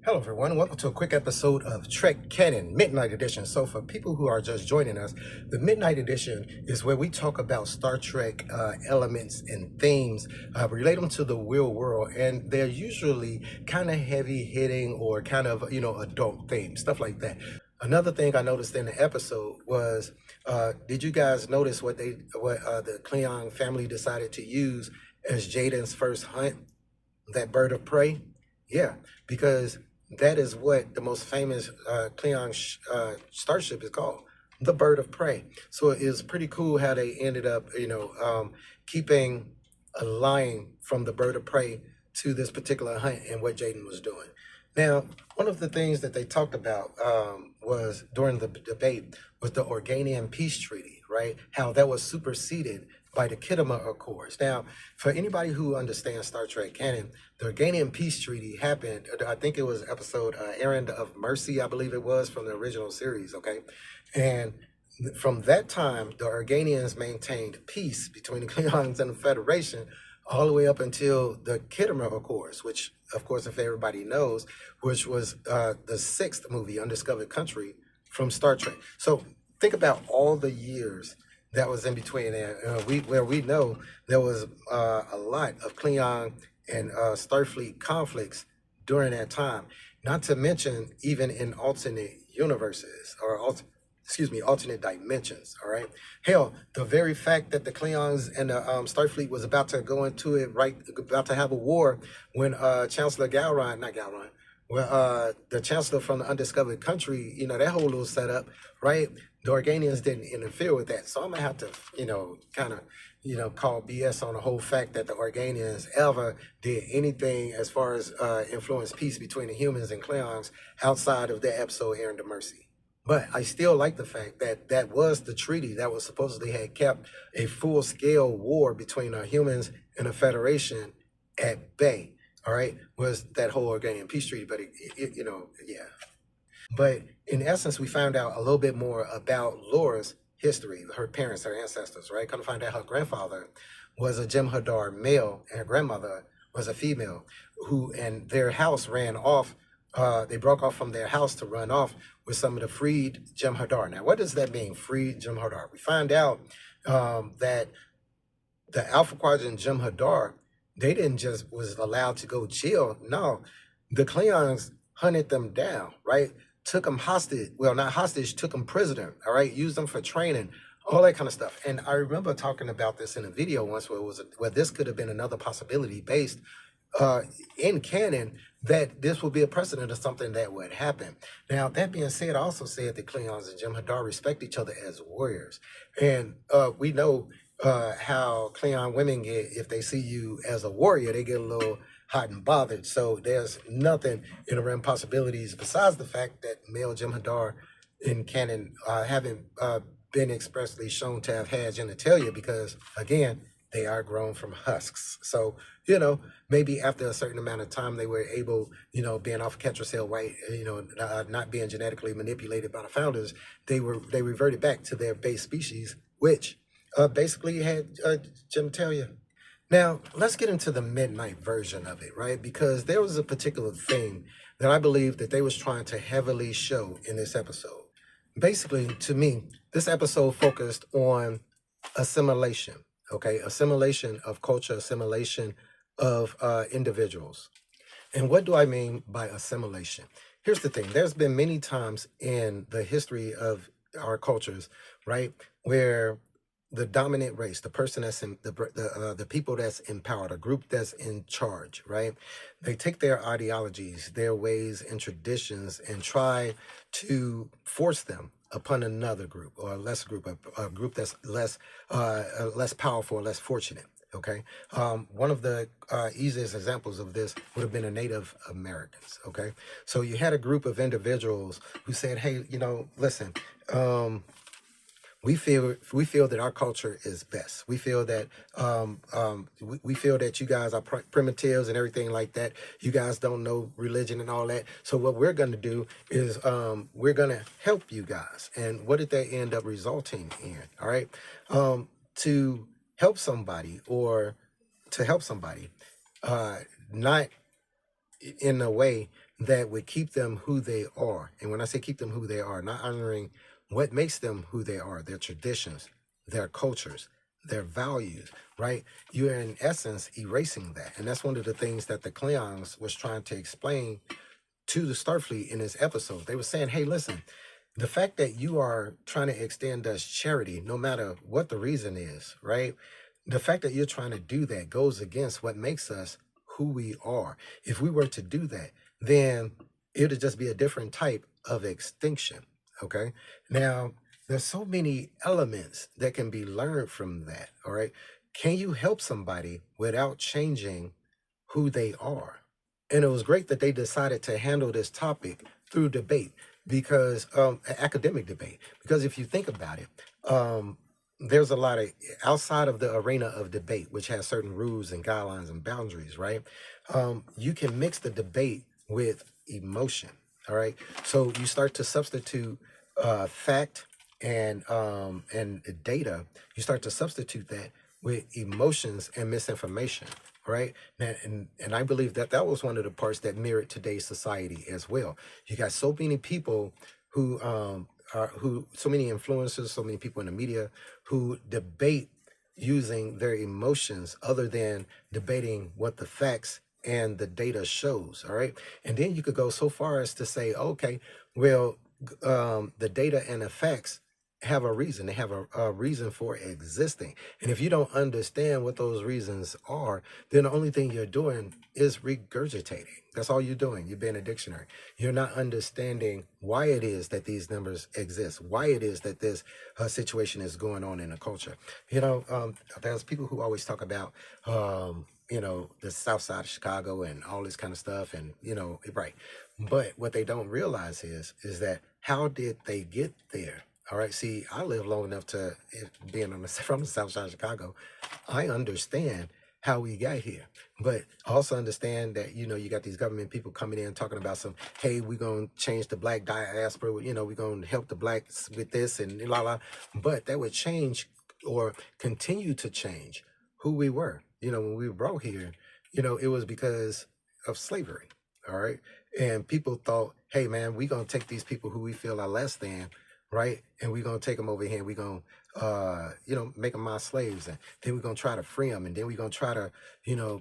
Hello, everyone. Welcome to a quick episode of Trek Canon Midnight Edition. So, for people who are just joining us, the Midnight Edition is where we talk about Star Trek elements and themes, relate them to the real world, and they're usually kind of heavy hitting or kind of adult themes, stuff like that. Another thing I noticed in the episode was, did you guys notice what the Klingon family decided to use as Jaden's first hunt? That bird of prey? Yeah, because that is what the most famous Klingon starship is called, the bird of prey. So it is pretty cool how they ended up, keeping a line from the bird of prey to this particular hunt and what Jaden was doing. Now, one of the things that they talked about was during the debate was the Organian Peace Treaty, right? How that was superseded by the Khitomer Accords. Now, for anybody who understands Star Trek canon, the Organian Peace Treaty happened, I think it was episode Errand of Mercy, I believe it was, from the original series, okay? And from that time, the Organians maintained peace between the Klingons and the Federation all the way up until the Khitomer Accords, which, of course, if everybody knows, which was the sixth movie, Undiscovered Country, from Star Trek. So think about all the years that was in between there, where we know there was a lot of Klingon and Starfleet conflicts during that time. Not to mention even in alternate universes or alternate dimensions. All right. Hell, the very fact that the Klingons and the Starfleet was about to go into it, about to have a war, when Chancellor the Chancellor from the Undiscovered Country, that whole little setup, right? The Organians didn't interfere with that. So I'm gonna have to, call BS on the whole fact that the Organians ever did anything as far as influence peace between the humans and Klingons outside of that episode, Errand of Mercy. But I still like the fact that that was the treaty that was supposedly had kept a full-scale war between the humans and the Federation at bay. All right, was that whole Organian Peace Treaty, but yeah. But in essence, we found out a little bit more about Laura's history, her parents, her ancestors, right? Come to find out her grandfather was a Jem'Hadar male and her grandmother was a female and their house ran off. They broke off from their house to run off with some of the freed Jem'Hadar. Now, what does that mean, freed Jem'Hadar? We find out that the Alpha Quadrant Jem'Hadar, they didn't just was allowed to go chill. No, the Klingons hunted them down, right? Took them hostage. Well, not hostage, took them prisoner, all right? Used them for training, all that kind of stuff. And I remember talking about this in a video once where this could have been another possibility based in canon that this would be a precedent of something that would happen. Now, that being said, I also said that Klingons and Jem'Hadar respect each other as warriors. And we know how Klingon women get, if they see you as a warrior, they get a little hot and bothered. So there's nothing in the realm possibilities besides the fact that male Jem'Hadar in canon haven't been expressly shown to have had genitalia because, again, they are grown from husks. So, maybe after a certain amount of time, they were able, being off Ketracel white, not being genetically manipulated by the founders, they reverted back to their base species, which basically had genitalia. Now, let's get into the midnight version of it, right? Because there was a particular thing that I believe that they was trying to heavily show in this episode. Basically, to me, this episode focused on assimilation, okay? Assimilation of culture, assimilation of individuals. And what do I mean by assimilation? Here's the thing. There's been many times in the history of our cultures, right, where the dominant race, the person that's in the people that's in power, the group that's in charge, right? They take their ideologies, their ways and traditions and try to force them upon another group or a less group, a group that's less powerful, less fortunate. Okay. One of the easiest examples of this would have been the Native Americans. Okay. So you had a group of individuals who said, hey, listen, we feel that our culture is best. We feel that we feel that you guys are primitives and everything like that. You guys don't know religion and all that. So what we're going to do is we're going to help you guys. And what did they end up resulting in? All right, to help somebody not in a way that would keep them who they are. And when I say keep them who they are, not honoring what makes them who they are, their traditions, their cultures, their values, right? You're in essence erasing that. And that's one of the things that the Klingons was trying to explain to the Starfleet in this episode. They were saying, hey, listen, the fact that you are trying to extend us charity, no matter what the reason is, right? The fact that you're trying to do that goes against what makes us who we are. If we were to do that, then it would just be a different type of extinction. Okay. Now, there's so many elements that can be learned from that. All right. Can you help somebody without changing who they are? And it was great that they decided to handle this topic through debate because academic debate. Because if you think about it, there's a lot of outside of the arena of debate, which has certain rules and guidelines and boundaries, right? You can mix the debate with emotion. All right. So you start to substitute fact and data. You start to substitute that with emotions and misinformation, right? And I believe that that was one of the parts that mirrored today's society as well. You got so many people who so many influencers, so many people in the media who debate using their emotions other than debating what the facts and the data shows. All right. And then you could go so far as to say, okay, well, the data and the facts have a reason. They have a reason for existing. And if you don't understand what those reasons are, then the only thing you're doing is regurgitating. That's all you're doing. You're being a dictionary. You're not understanding why it is that these numbers exist, why it is that this situation is going on in a culture. There's people who always talk about, the south side of Chicago and all this kind of stuff. And, right. But what they don't realize is that how did they get there? All right. See, I live long enough to being from the south side of Chicago. I understand how we got here, but I also understand that you got these government people coming in talking about some, hey, we're gonna change the black diaspora. We're gonna help the blacks with this and la la. But that would change or continue to change who we were. When we were brought here, it was because of slavery. All right. And people thought, hey, man, we're going to take these people who we feel are less than, right? And we're going to take them over here and we're going to, make them our slaves. And then we're going to try to free them. And then we're going to try to,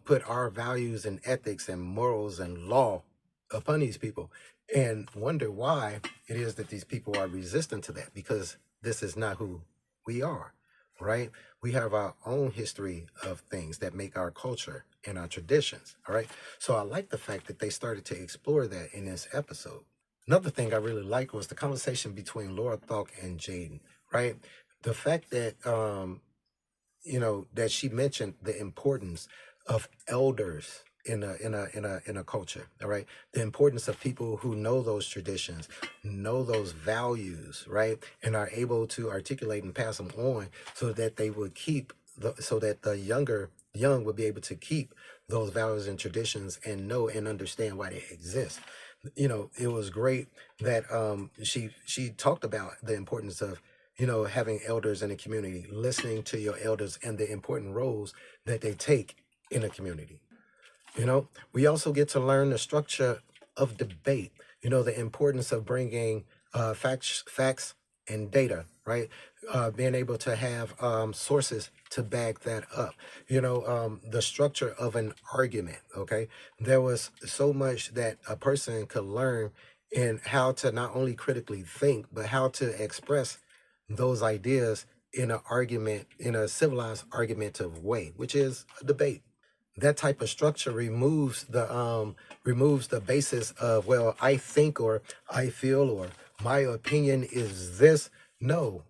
put our values and ethics and morals and law upon these people and wonder why it is that these people are resistant to that, because this is not who we are, right? We have our own history of things that make our culture and our traditions, all right? So I like the fact that they started to explore that in this episode. Another thing I really liked was the conversation between Laura Thalk and Jaden, right? The fact that that she mentioned the importance of elders in a culture. All right, the importance of people who know those traditions, know those values, right, and are able to articulate and pass them on, so that they would keep so that the young would be able to keep those values and traditions and know and understand why they exist. It was great that she talked about the importance of having elders in the community, listening to your elders and the important roles that they take in a community. We also get to learn the structure of debate, the importance of bringing facts and data, right? Being able to have sources to back that up, the structure of an argument, okay? There was so much that a person could learn in how to not only critically think, but how to express those ideas in an argument, in a civilized argumentative way, which is a debate. That type of structure removes the basis of, well, I think or I feel or my opinion is this. No,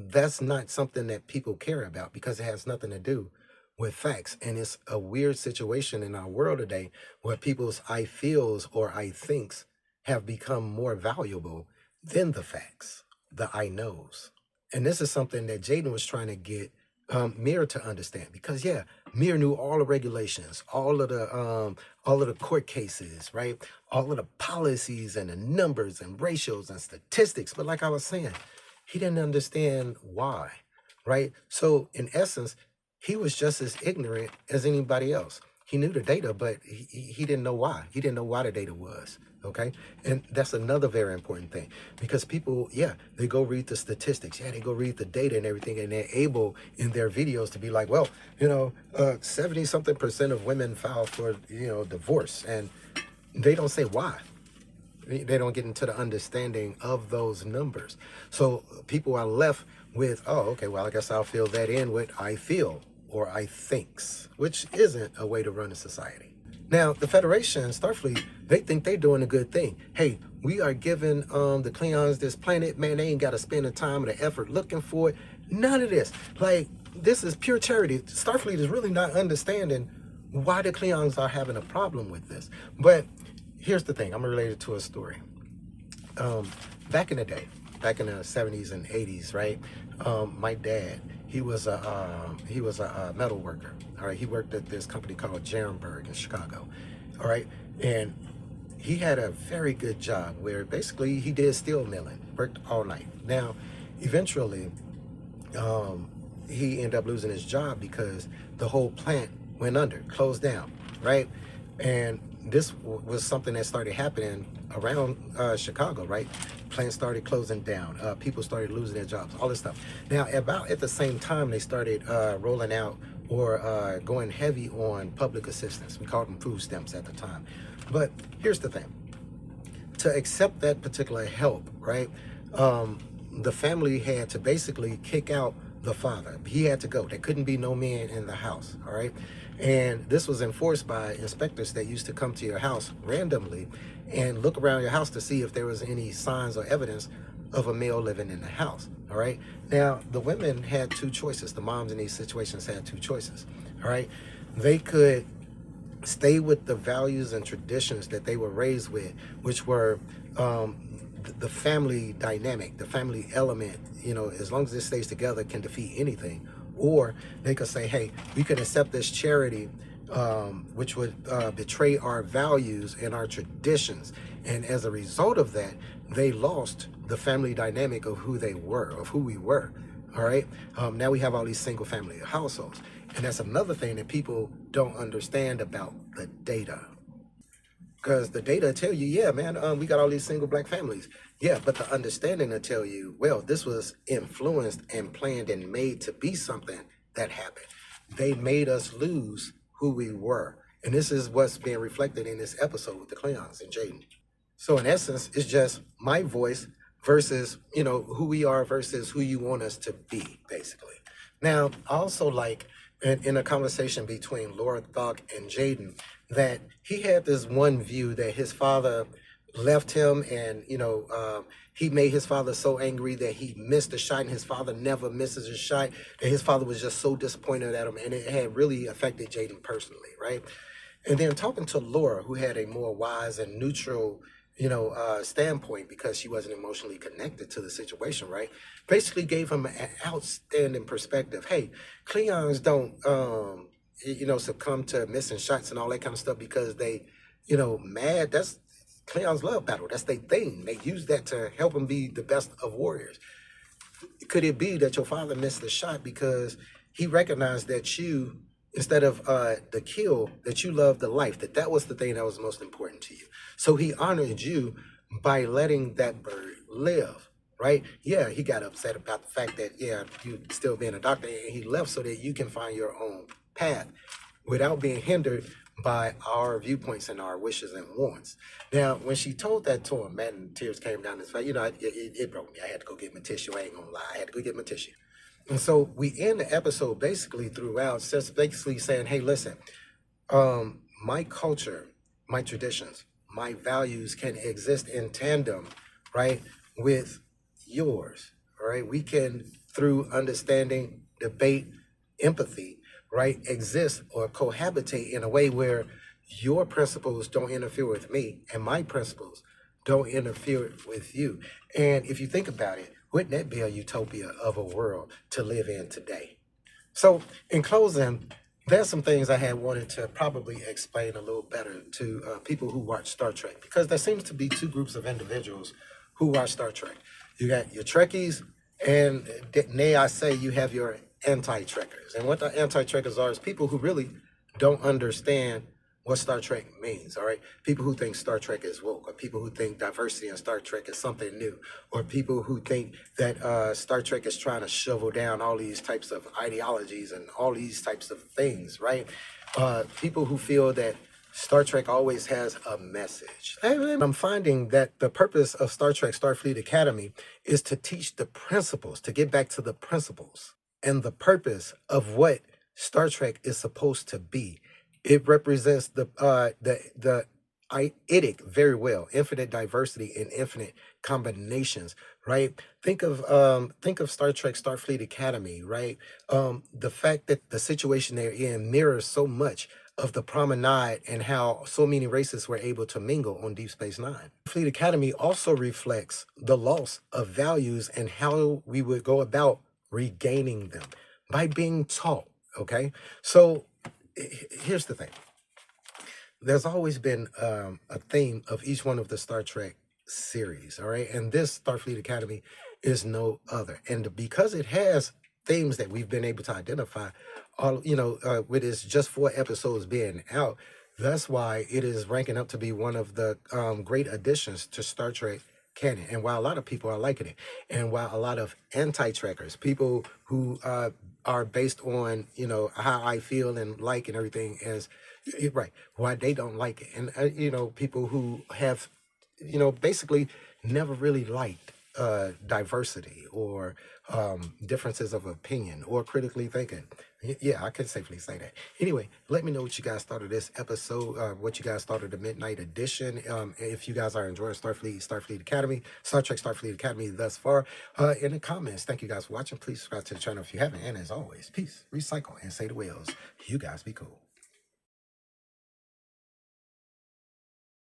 that's not something that people care about, because it has nothing to do with facts. And it's a weird situation in our world today where people's I feels or I thinks have become more valuable than the facts, the I knows. And this is something that Jaden was trying to get Mir to understand, because yeah, Mir knew all the regulations, all of the court cases, right? All of the policies and the numbers and ratios and statistics. But like I was saying, he didn't understand why, right? So in essence, he was just as ignorant as anybody else. He knew the data, but he didn't know why. He didn't know why the data was. Okay. And that's another very important thing, because people, yeah, they go read the statistics. Yeah, they go read the data and everything. And they're able in their videos to be like, well, 70 something percent of women file for, divorce. And they don't say why. They don't get into the understanding of those numbers. So people are left with, oh, okay, well, I guess I'll fill that in with I feel or I thinks, which isn't a way to run a society. Now, the Federation, Starfleet, they think they're doing a good thing. Hey, we are giving the Klingons this planet. Man, they ain't got to spend the time and the effort looking for it. None of this. Like, this is pure charity. Starfleet is really not understanding why the Klingons are having a problem with this. But here's the thing. I'm related to a story. Back in the day, back in the 70s and 80s, right? My dad, he was a metal worker. All right, he worked at this company called Jarenberg in Chicago. All right, and he had a very good job where basically he did steel milling, worked all night. Now, eventually, he ended up losing his job because the whole plant went under, closed down, right? And this was something that started happening around Chicago, right? Plants started closing down. People started losing their jobs, all this stuff. Now, about at the same time, they started rolling out or going heavy on public assistance. We called them food stamps at the time. But here's the thing. To accept that particular help, right, the family had to basically kick out the father. He had to go. There couldn't be no man in the house, all right? And this was enforced by inspectors that used to come to your house randomly and look around your house to see if there was any signs or evidence of a male living in the house, all right? Now, the women had two choices. The moms in these situations had two choices, all right? They could stay with the values and traditions that they were raised with, which were the family dynamic, the family element, as long as it stays together, can defeat anything. Or they could say, hey, we can accept this charity, which would betray our values and our traditions. And as a result of that, they lost the family dynamic of who they were, of who we were. All right. Now we have all these single family households. And that's another thing that people don't understand about the data. Because the data tell you, yeah, man, we got all these single black families. Yeah, but the understanding will tell you, well, this was influenced and planned and made to be something that happened. They made us lose who we were. And this is what's being reflected in this episode with the Klingons and Jaden. So in essence, it's just my voice versus, who we are versus who you want us to be, basically. Now, I also like in a conversation between Laura Thok and Jaden that he had this one view that his father left him and, he made his father so angry that he missed a shot, and his father never misses a shot, and his father was just so disappointed at him, and it had really affected Jaden personally, right? And then talking to Laura, who had a more wise and neutral standpoint because she wasn't emotionally connected to the situation, right? Basically gave him an outstanding perspective. Hey, Klingons don't, succumb to missing shots and all that kind of stuff because they, mad. That's Klingons love battle. That's their thing. They use that to help them be the best of warriors. Could it be that your father missed the shot because he recognized that you, instead of the kill, that you loved the life, that was the thing that was most important to you? So he honored you by letting that bird live, right? Yeah, he got upset about the fact that, yeah, you still being a doctor, and he left so that you can find your own path without being hindered by our viewpoints and our wishes and wants. Now, when she told that to him, man, tears came down his face. It broke me. I had to go get my tissue. I ain't gonna lie. I had to go get my tissue. And so we end the episode basically throughout, basically saying, hey, listen, my culture, my traditions, my values can exist in tandem, right, with yours, all right? We can, through understanding, debate, empathy, right, exist or cohabitate in a way where your principles don't interfere with me and my principles don't interfere with you. And if you think about it, wouldn't that be a utopia of a world to live in today? So in closing, there's some things I had wanted to probably explain a little better to people who watch Star Trek, because there seems to be two groups of individuals who watch Star Trek. You got your Trekkies, and nay, I say you have your anti-Trekkers. And what the anti-Trekkers are is people who really don't understand what Star Trek means, all right? People who think Star Trek is woke, or people who think diversity in Star Trek is something new, or people who think that Star Trek is trying to shovel down all these types of ideologies and all these types of things, right? People who feel that Star Trek always has a message. I'm finding that the purpose of Star Trek Starfleet Academy is to teach the principles, to get back to the principles and the purpose of what Star Trek is supposed to be. It represents the eidetic very well, infinite diversity and infinite combinations, right? Think of Star Trek Starfleet Academy, right? The fact that the situation they're in mirrors so much of the promenade and how so many races were able to mingle on Deep Space Nine. Fleet Academy also reflects the loss of values and how we would go about regaining them by being taught. Okay, so here's the thing. There's always been a theme of each one of the Star Trek series, all right? And this Starfleet Academy is no other. And because it has themes that we've been able to identify, all with its just 4 episodes being out, that's why it is ranking up to be one of the great additions to Star Trek canon. And while a lot of people are liking it, and while a lot of anti-trackers, people who are based on how I feel and like and everything, as right, why they don't like it, and people who have basically never really liked diversity or differences of opinion or critically thinking. Yeah, I can safely say that. Anyway, let me know what you guys thought of this episode, what you guys thought of the Midnight Edition. If you guys are enjoying Starfleet Academy, Star Trek Starfleet Academy thus far, in the comments. Thank you guys for watching. Please subscribe to the channel if you haven't. And as always, peace, recycle, and say to whales, you guys be cool.